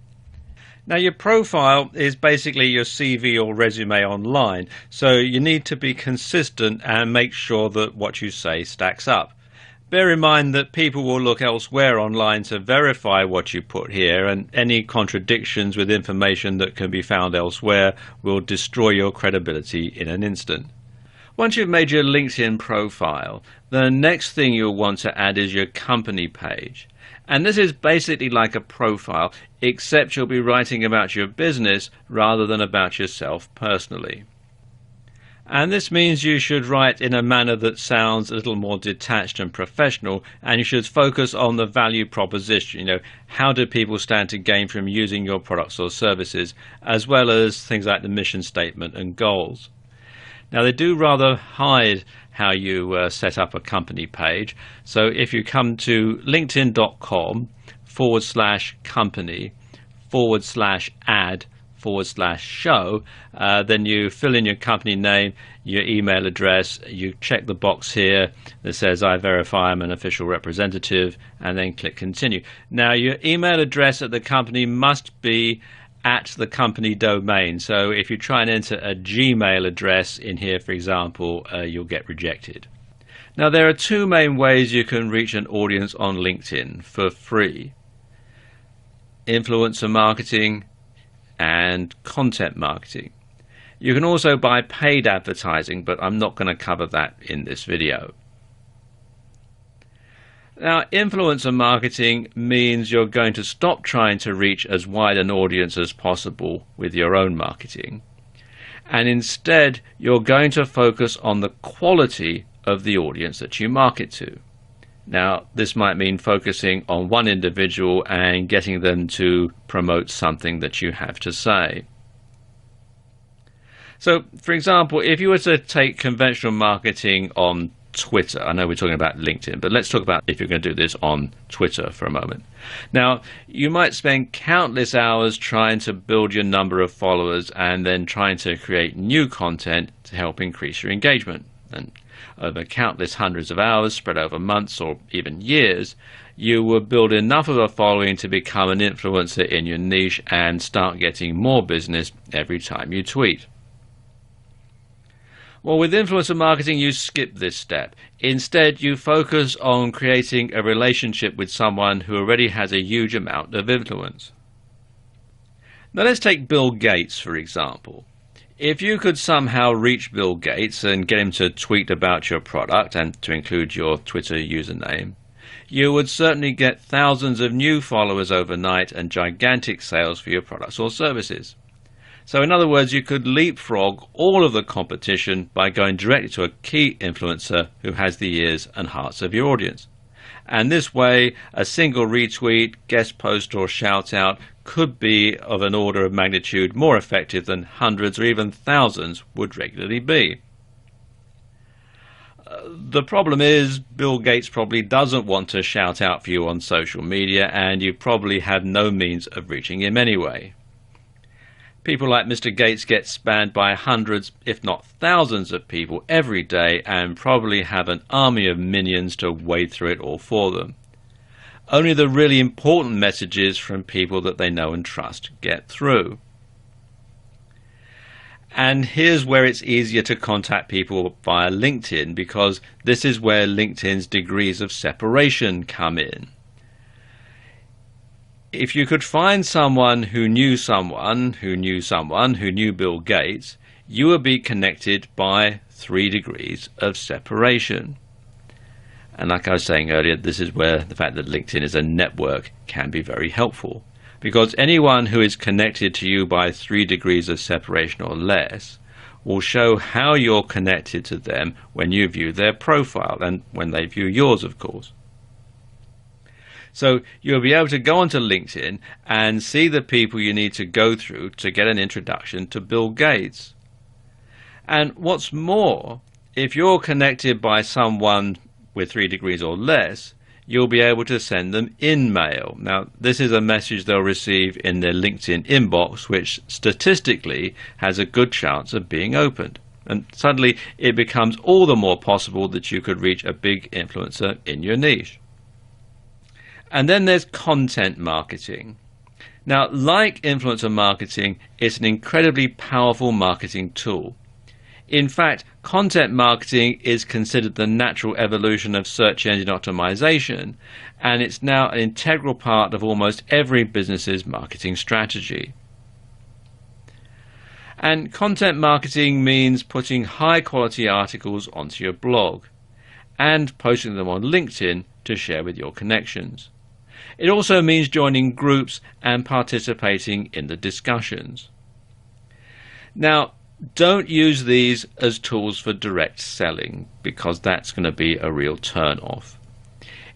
Now, your profile is basically your CV or resume online, so you need to be consistent and make sure that what you say stacks up. Bear in mind that people will look elsewhere online to verify what you put here, and any contradictions with information that can be found elsewhere will destroy your credibility in an instant. Once you've made your LinkedIn profile, the next thing you'll want to add is your company page. And this is basically like a profile, except you'll be writing about your business rather than about yourself personally. And this means you should write in a manner that sounds a little more detached and professional, and you should focus on the value proposition. How do people stand to gain from using your products or services, as well as things like the mission statement and goals. Now, they do rather hide how you set up a company page. So if you come to linkedin.com/company/add/show, then you fill in your company name, your email address, you check the box here that says I verify I'm an official representative, and then click continue. Now, your email address at the company must be at the company domain. So if you try and enter a Gmail address in here, for example, you'll get rejected. Now, there are two main ways you can reach an audience on LinkedIn for free: influencer marketing and content marketing. You can also buy paid advertising, but I'm not going to cover that in this video. Now, influencer marketing means you're going to stop trying to reach as wide an audience as possible with your own marketing, and instead you're going to focus on the quality of the audience that you market to. Now, this might mean focusing on one individual and getting them to promote something that you have to say. So, for example, if you were to take conventional marketing on Twitter, I know we're talking about LinkedIn, but let's talk about if you're going to do this on Twitter for a moment. Now, you might spend countless hours trying to build your number of followers and then trying to create new content to help increase your engagement. And over countless hundreds of hours spread over months or even years, you will build enough of a following to become an influencer in your niche and start getting more business every time you tweet. Well, with influencer marketing, you skip this step. Instead, you focus on creating a relationship with someone who already has a huge amount of influence. Now, let's take Bill Gates, for example. If you could somehow reach Bill Gates and get him to tweet about your product and to include your Twitter username, you would certainly get thousands of new followers overnight and gigantic sales for your products or services. So in other words, you could leapfrog all of the competition by going directly to a key influencer who has the ears and hearts of your audience. And this way, a single retweet, guest post or shout out could be of an order of magnitude more effective than hundreds or even thousands would regularly be. The problem is Bill Gates probably doesn't want to shout out for you on social media, and you probably have no means of reaching him anyway. People like Mr. Gates get spammed by hundreds, if not thousands of people every day, and probably have an army of minions to wade through it all for them. Only the really important messages from people that they know and trust get through. And here's where it's easier to contact people via LinkedIn, because this is where LinkedIn's degrees of separation come in. If you could find someone who knew someone who knew someone who knew Bill Gates, you would be connected by 3 degrees of separation. And like I was saying earlier, this is where the fact that LinkedIn is a network can be very helpful, because anyone who is connected to you by 3 degrees of separation or less will show how you're connected to them when you view their profile and when they view yours, of course. So you'll be able to go onto LinkedIn and see the people you need to go through to get an introduction to Bill Gates. And what's more, if you're connected by someone with 3 degrees or less, you'll be able to send them in-mail. Now, this is a message they'll receive in their LinkedIn inbox, which statistically has a good chance of being opened. And suddenly it becomes all the more possible that you could reach a big influencer in your niche. And then there's content marketing. Now, like influencer marketing, it's an incredibly powerful marketing tool. In fact, content marketing is considered the natural evolution of search engine optimization, and it's now an integral part of almost every business's marketing strategy. And content marketing means putting high quality articles onto your blog and posting them on LinkedIn to share with your connections. It also means joining groups and participating in the discussions. Now, don't use these as tools for direct selling, because that's going to be a real turn-off.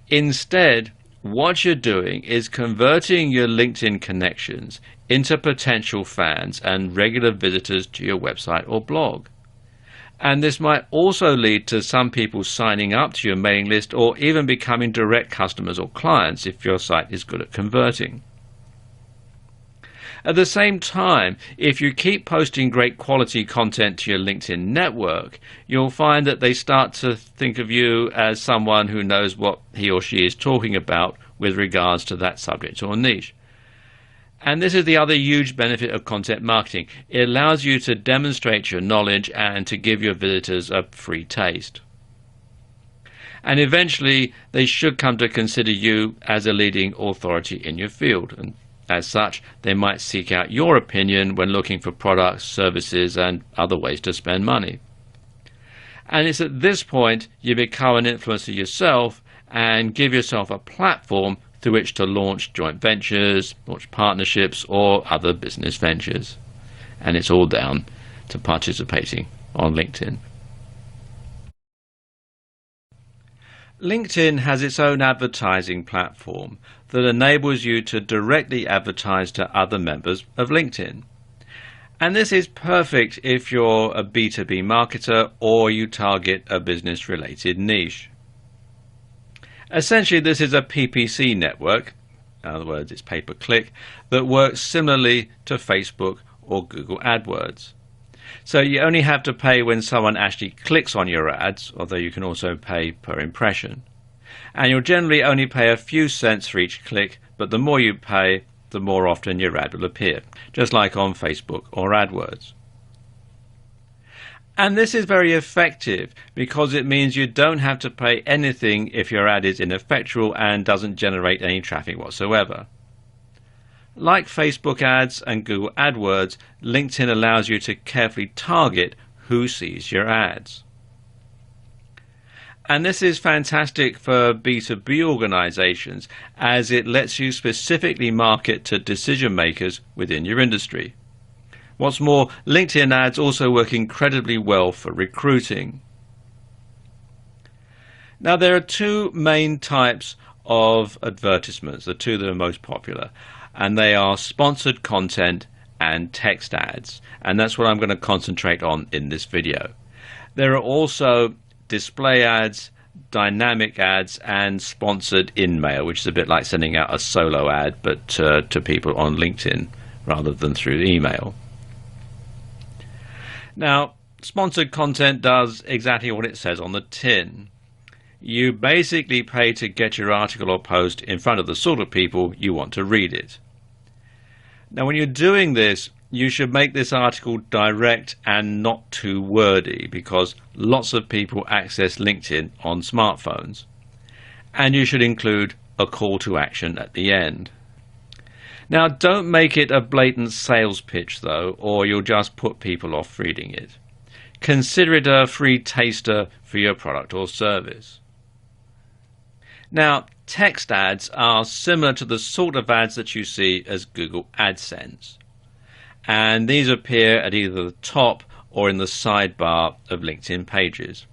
Instead, what you're doing is converting your LinkedIn connections into potential fans and regular visitors to your website or blog. And this might also lead to some people signing up to your mailing list or even becoming direct customers or clients if your site is good at converting. At the same time, if you keep posting great quality content to your LinkedIn network, you'll find that they start to think of you as someone who knows what he or she is talking about with regards to that subject or niche. And this is the other huge benefit of content marketing. It allows you to demonstrate your knowledge and to give your visitors a free taste. And eventually, they should come to consider you as a leading authority in your field. And as such, they might seek out your opinion when looking for products, services, and other ways to spend money. And it's at this point you become an influencer yourself and give yourself a platform through which to launch joint ventures, launch partnerships, or other business ventures. And it's all down to participating on LinkedIn. LinkedIn has its own advertising platform that enables you to directly advertise to other members of LinkedIn. And this is perfect if you're a B2B marketer or you target a business-related niche. Essentially, this is a PPC network, in other words, it's pay-per-click, that works similarly to Facebook or Google AdWords. So you only have to pay when someone actually clicks on your ads, although you can also pay per impression. And you'll generally only pay a few cents for each click, but the more you pay, the more often your ad will appear, just like on Facebook or AdWords. And this is very effective because it means you don't have to pay anything if your ad is ineffectual and doesn't generate any traffic whatsoever. Like Facebook ads and Google AdWords, LinkedIn allows you to carefully target who sees your ads. And this is fantastic for B2B organizations as it lets you specifically market to decision makers within your industry. What's more, LinkedIn ads also work incredibly well for recruiting. Now, there are two main types of advertisements, the two that are most popular, and they are sponsored content and text ads, and that's what I'm going to concentrate on in this video. There are also display ads, dynamic ads, and sponsored in-mail, which is a bit like sending out a solo ad but to people on LinkedIn rather than through email. Now, sponsored content does exactly what it says on the tin. You basically pay to get your article or post in front of the sort of people you want to read it. Now, when you're doing this, you should make this article direct and not too wordy, because lots of people access LinkedIn on smartphones. And you should include a call to action at the end. Now, don't make it a blatant sales pitch, though, or you'll just put people off reading it. Consider it a free taster for your product or service. Now, text ads are similar to the sort of ads that you see as Google AdSense. And these appear at either the top or in the sidebar of LinkedIn pages.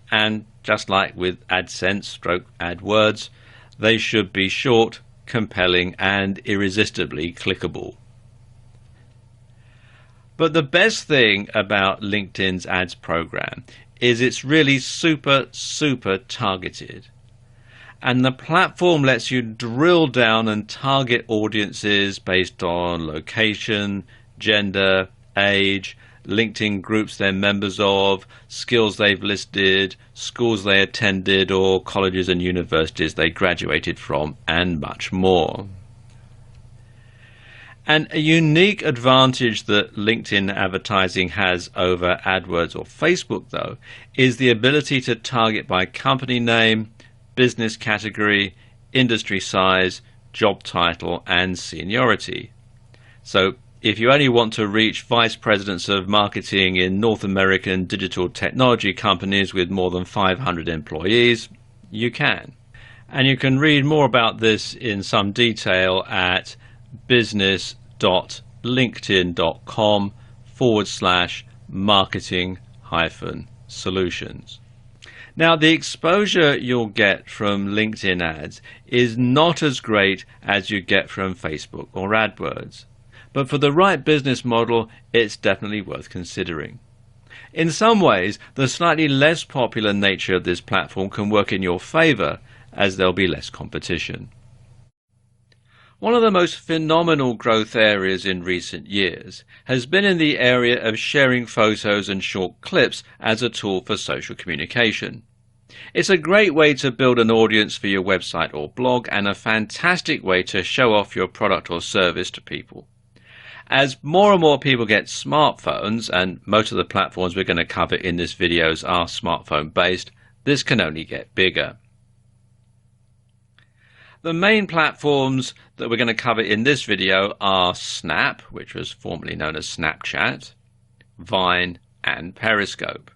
And just like with AdSense / AdWords, they should be short, compelling, and irresistibly clickable. But the best thing about LinkedIn's ads program is it's really super targeted. And the platform lets you drill down and target audiences based on location, gender, age, LinkedIn groups they're members of, skills they've listed, schools they attended, or colleges and universities they graduated from, and much more. And a unique advantage that LinkedIn advertising has over AdWords or Facebook, though, is the ability to target by company name, business category, industry size, job title, and seniority. So if you only want to reach vice presidents of marketing in North American digital technology companies with more than 500 employees, you can. And you can read more about this in some detail at business.linkedin.com/marketing-solutions. Now, the exposure you'll get from LinkedIn ads is not as great as you get from Facebook or AdWords. But for the right business model, it's definitely worth considering. In some ways, the slightly less popular nature of this platform can work in your favor, as there'll be less competition. One of the most phenomenal growth areas in recent years has been in the area of sharing photos and short clips as a tool for social communication. It's a great way to build an audience for your website or blog, and a fantastic way to show off your product or service to people. As more and more people get smartphones, and most of the platforms we're going to cover in this video are smartphone based, this can only get bigger. The main platforms that we're going to cover in this video are Snap, which was formerly known as Snapchat, Vine, and Periscope.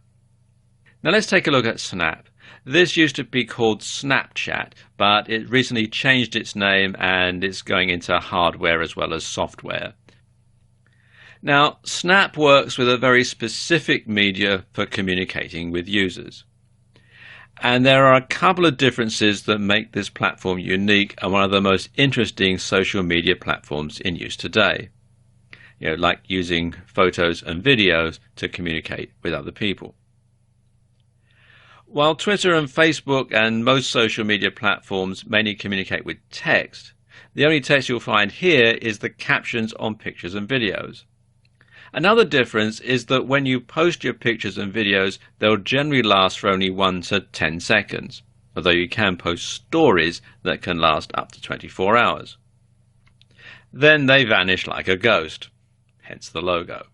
Now let's take a look at Snap. This used to be called Snapchat, but it recently changed its name and it's going into hardware as well as software. Now, Snap works with a very specific media for communicating with users. And there are a couple of differences that make this platform unique and one of the most interesting social media platforms in use today. Like using photos and videos to communicate with other people. While Twitter and Facebook and most social media platforms mainly communicate with text, the only text you'll find here is the captions on pictures and videos. Another difference is that when you post your pictures and videos, they'll generally last for only 1 to 10 seconds, although you can post stories that can last up to 24 hours. Then they vanish like a ghost, hence the logo.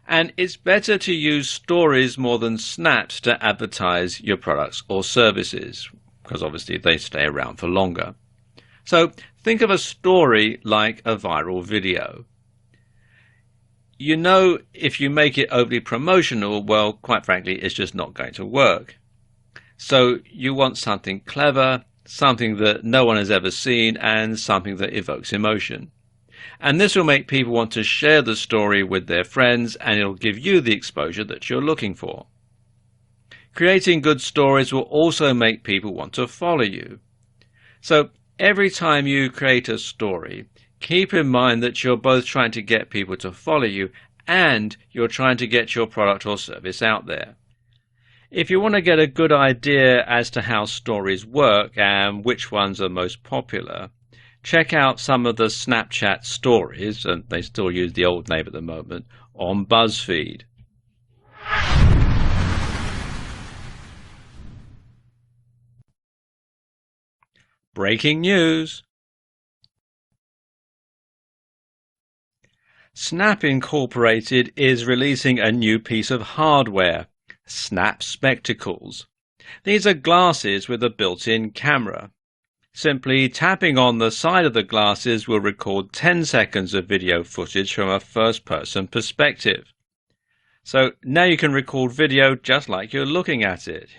And it's better to use stories more than snaps to advertise your products or services, because obviously they stay around for longer. So think of a story like a viral video. If you make it overly promotional, well, quite frankly, it's just not going to work. So you want something clever, something that no one has ever seen, and something that evokes emotion. And this will make people want to share the story with their friends, and it'll give you the exposure that you're looking for. Creating good stories will also make people want to follow you. So every time you create a story, keep in mind that you're both trying to get people to follow you and you're trying to get your product or service out there. If you want to get a good idea as to how stories work and which ones are most popular, check out some of the Snapchat stories, and they still use the old name at the moment, on BuzzFeed. Breaking news! Snap Incorporated is releasing a new piece of hardware, Snap Spectacles. These are glasses with a built-in camera. Simply tapping on the side of the glasses will record 10 seconds of video footage from a first-person perspective. So now you can record video just like you're looking at it.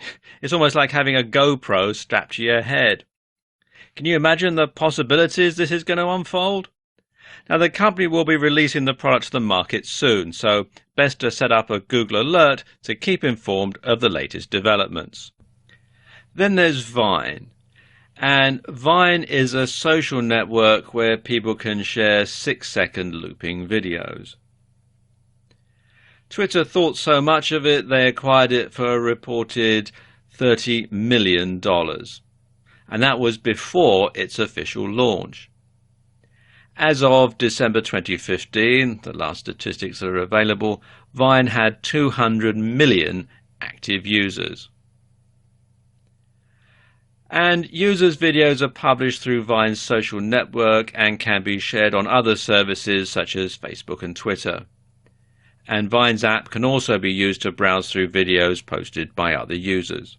It's almost like having a GoPro strapped to your head. Can you imagine the possibilities this is going to unfold? Now, the company will be releasing the product to the market soon, so best to set up a Google alert to keep informed of the latest developments. Then there's Vine. And Vine is a social network where people can share 6-second looping videos. Twitter thought so much of it, they acquired it for a reported $30 million. And that was before its official launch. As of December 2015, the last statistics that are available, Vine had 200 million active users. And users' videos are published through Vine's social network and can be shared on other services such as Facebook and Twitter. And Vine's app can also be used to browse through videos posted by other users.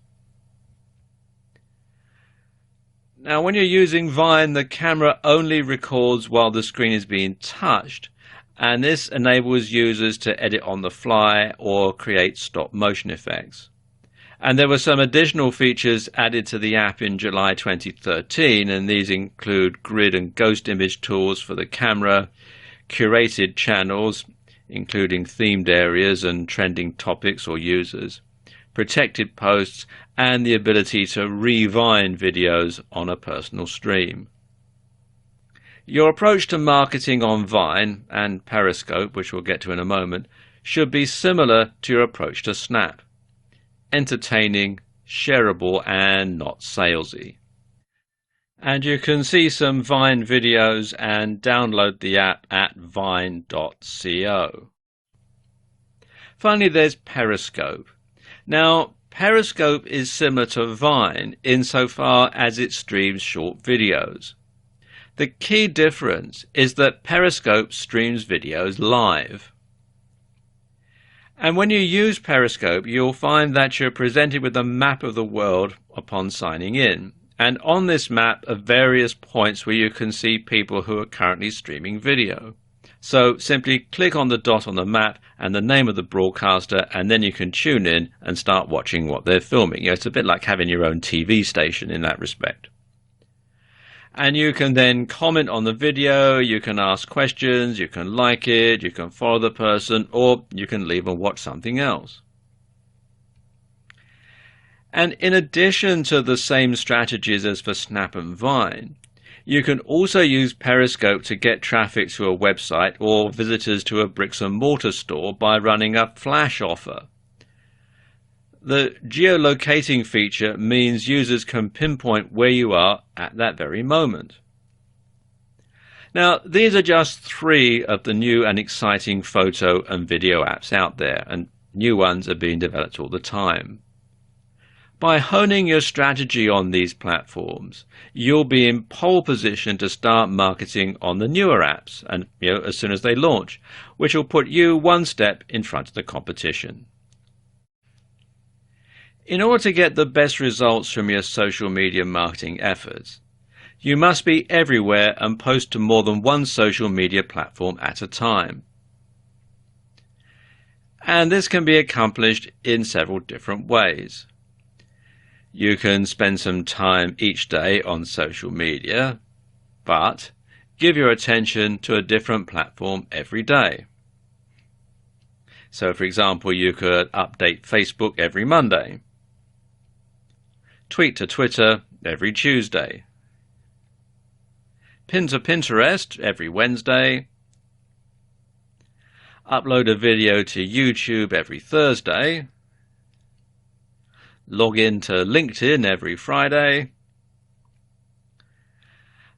Now, when you're using Vine, the camera only records while the screen is being touched, and this enables users to edit on the fly or create stop motion effects. And there were some additional features added to the app in July 2013, and these include grid and ghost image tools for the camera, curated channels, including themed areas and trending topics or users, protected posts, and the ability to re-Vine videos on a personal stream. Your approach to marketing on Vine and Periscope, which we'll get to in a moment, should be similar to your approach to Snap. Entertaining, shareable, and not salesy. And you can see some Vine videos and download the app at vine.co. Finally, there's Periscope. Now, Periscope is similar to Vine insofar as it streams short videos. The key difference is that Periscope streams videos live. And when you use Periscope, you'll find that you're presented with a map of the world upon signing in. And on this map are various points where you can see people who are currently streaming video. So simply click on the dot on the map and the name of the broadcaster, and then you can tune in and start watching what they're filming. You know, it's a bit like having your own TV station in that respect. And you can then comment on the video, you can ask questions, you can like it, you can follow the person, or you can leave and watch something else. And in addition to the same strategies as for Snap and Vine, you can also use Periscope to get traffic to a website or visitors to a bricks and mortar store by running a flash offer. The geolocating feature means users can pinpoint where you are at that very moment. Now, these are just 3 of the new and exciting photo and video apps out there, and new ones are being developed all the time. By honing your strategy on these platforms, you'll be in pole position to start marketing on the newer apps, and as soon as they launch, which will put you one step in front of the competition. In order to get the best results from your social media marketing efforts, you must be everywhere and post to more than one social media platform at a time. And this can be accomplished in several different ways. You can spend some time each day on social media, but give your attention to a different platform every day. So, for example, you could update Facebook every Monday. Tweet to Twitter every Tuesday. Pin to Pinterest every Wednesday. Upload a video to YouTube every Thursday. Log in to LinkedIn every Friday.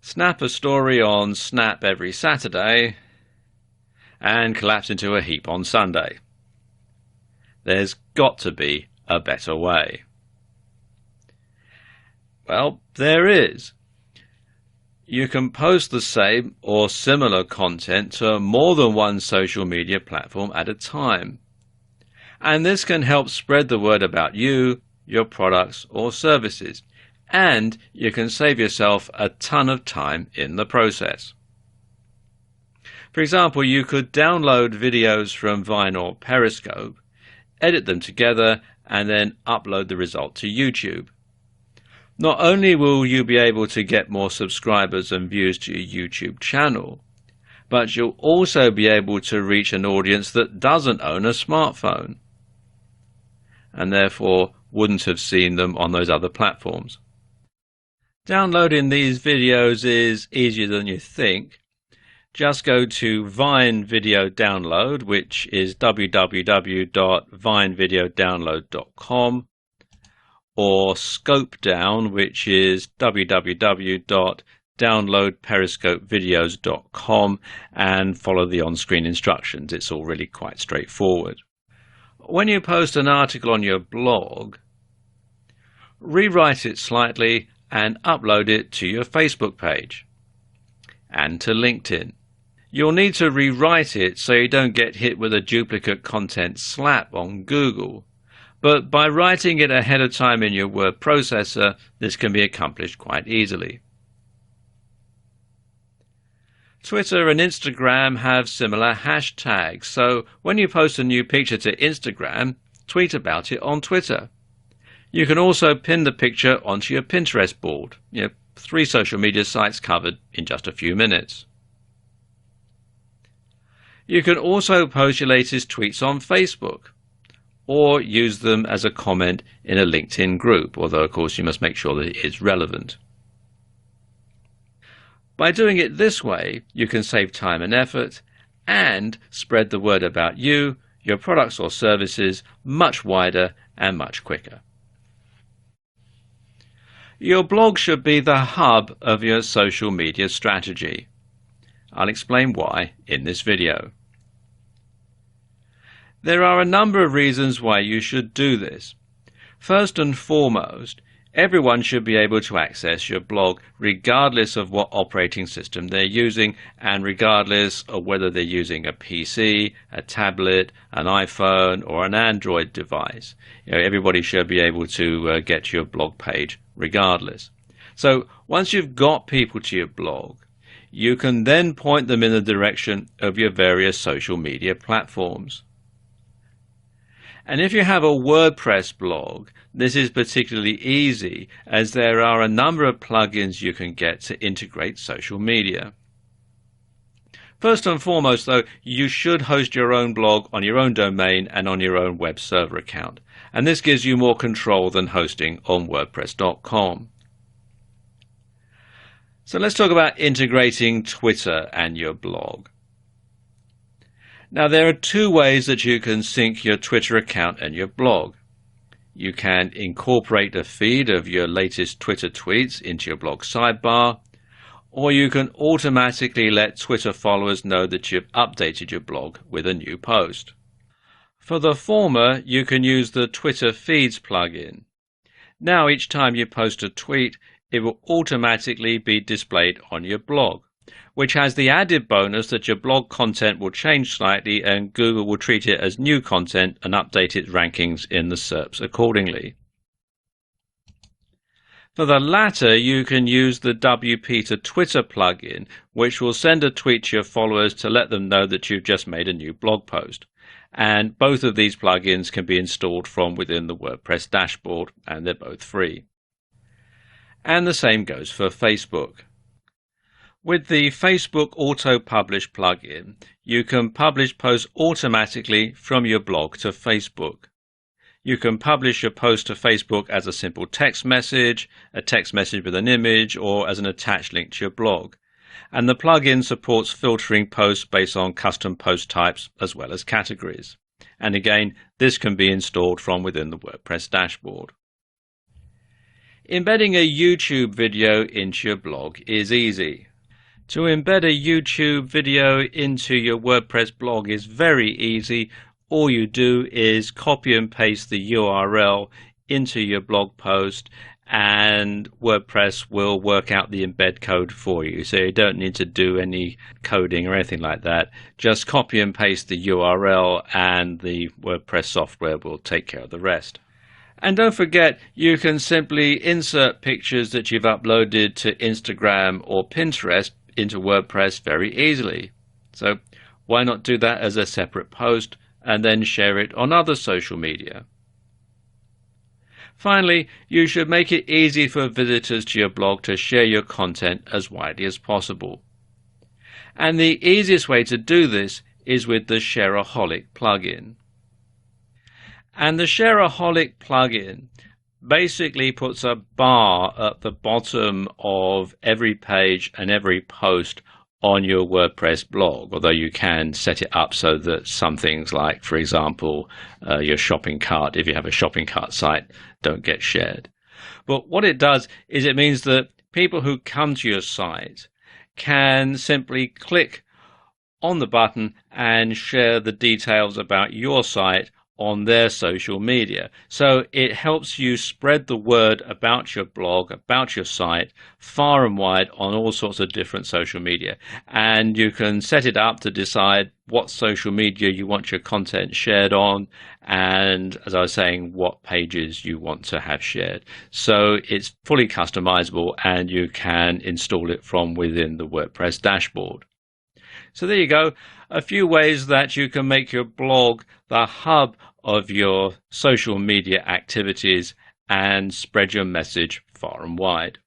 Snap a story on Snap every Saturday. And collapse into a heap on Sunday. There's got to be a better way. Well, there is. You can post the same or similar content to more than one social media platform at a time. And this can help spread the word about you, your products or services. And you can save yourself a ton of time in the process. For example, you could download videos from Vine or Periscope, edit them together, and then upload the result to YouTube. Not only will you be able to get more subscribers and views to your YouTube channel, but you'll also be able to reach an audience that doesn't own a smartphone and therefore wouldn't have seen them on those other platforms. Downloading these videos is easier than you think. Just go to Vine Video Download, which is www.vinevideodownload.com, or Scope Down, which is www.downloadperiscopevideos.com, and follow the on-screen instructions. It's all really quite straightforward. When you post an article on your blog, rewrite it slightly and upload it to your Facebook page and to LinkedIn. You'll need to rewrite it so you don't get hit with a duplicate content slap on Google. but by writing it ahead of time in your word processor, this can be accomplished quite easily. Twitter and Instagram have similar hashtags, so when you post a new picture to Instagram, tweet about it on Twitter. You can also pin the picture onto your Pinterest board. 3 social media sites covered in just a few minutes. You can also post your latest tweets on Facebook, or use them as a comment in a LinkedIn group, although of course you must make sure that it is relevant. By doing it this way, you can save time and effort and spread the word about you, your products or services much wider and much quicker. Your blog should be the hub of your social media strategy. I'll explain why in this video. There are a number of reasons why you should do this. First and foremost, everyone should be able to access your blog regardless of what operating system they're using and regardless of whether they're using a PC, a tablet, an iPhone or an Android device. Everybody should be able to get to your blog page regardless. So once you've got people to your blog, you can then point them in the direction of your various social media platforms. And if you have a WordPress blog, this is particularly easy as there are a number of plugins you can get to integrate social media. First and foremost, though, you should host your own blog on your own domain and on your own web server account. And this gives you more control than hosting on WordPress.com. So let's talk about integrating Twitter and your blog. Now, there are 2 ways that you can sync your Twitter account and your blog. You can incorporate a feed of your latest Twitter tweets into your blog sidebar, or you can automatically let Twitter followers know that you've updated your blog with a new post. For the former, you can use the Twitter Feeds plugin. Now, each time you post a tweet, it will automatically be displayed on your blog, which has the added bonus that your blog content will change slightly and Google will treat it as new content and update its rankings in the SERPs accordingly. For the latter, you can use the WP to Twitter plugin, which will send a tweet to your followers to let them know that you've just made a new blog post. And both of these plugins can be installed from within the WordPress dashboard, and they're both free. And the same goes for Facebook. With the Facebook Auto Publish plugin, you can publish posts automatically from your blog to Facebook. You can publish your post to Facebook as a simple text message, a text message with an image, or as an attached link to your blog. And the plugin supports filtering posts based on custom post types as well as categories. And again, this can be installed from within the WordPress dashboard. Embedding a YouTube video into your blog is easy. To embed a YouTube video into your WordPress blog is very easy. All you do is copy and paste the URL into your blog post and WordPress will work out the embed code for you. So you don't need to do any coding or anything like that. Just copy and paste the URL and the WordPress software will take care of the rest. And don't forget, you can simply insert pictures that you've uploaded to Instagram or Pinterest into WordPress very easily. So why not do that as a separate post and then share it on other social media? Finally, you should make it easy for visitors to your blog to share your content as widely as possible. And the easiest way to do this is with the Shareaholic plugin. And the Shareaholic plugin basically puts a bar at the bottom of every page and every post on your WordPress blog, although you can set it up so that some things like, for example, your shopping cart, if you have a shopping cart site, don't get shared. But what it does is it means that people who come to your site can simply click on the button and share the details about your site on their social media. So it helps you spread the word about your blog, about your site, far and wide on all sorts of different social media. And you can set it up to decide what social media you want your content shared on, and as I was saying, what pages you want to have shared. So it's fully customizable, and you can install it from within the WordPress dashboard. So there you go, a few ways that you can make your blog the hub of your social media activities and spread your message far and wide.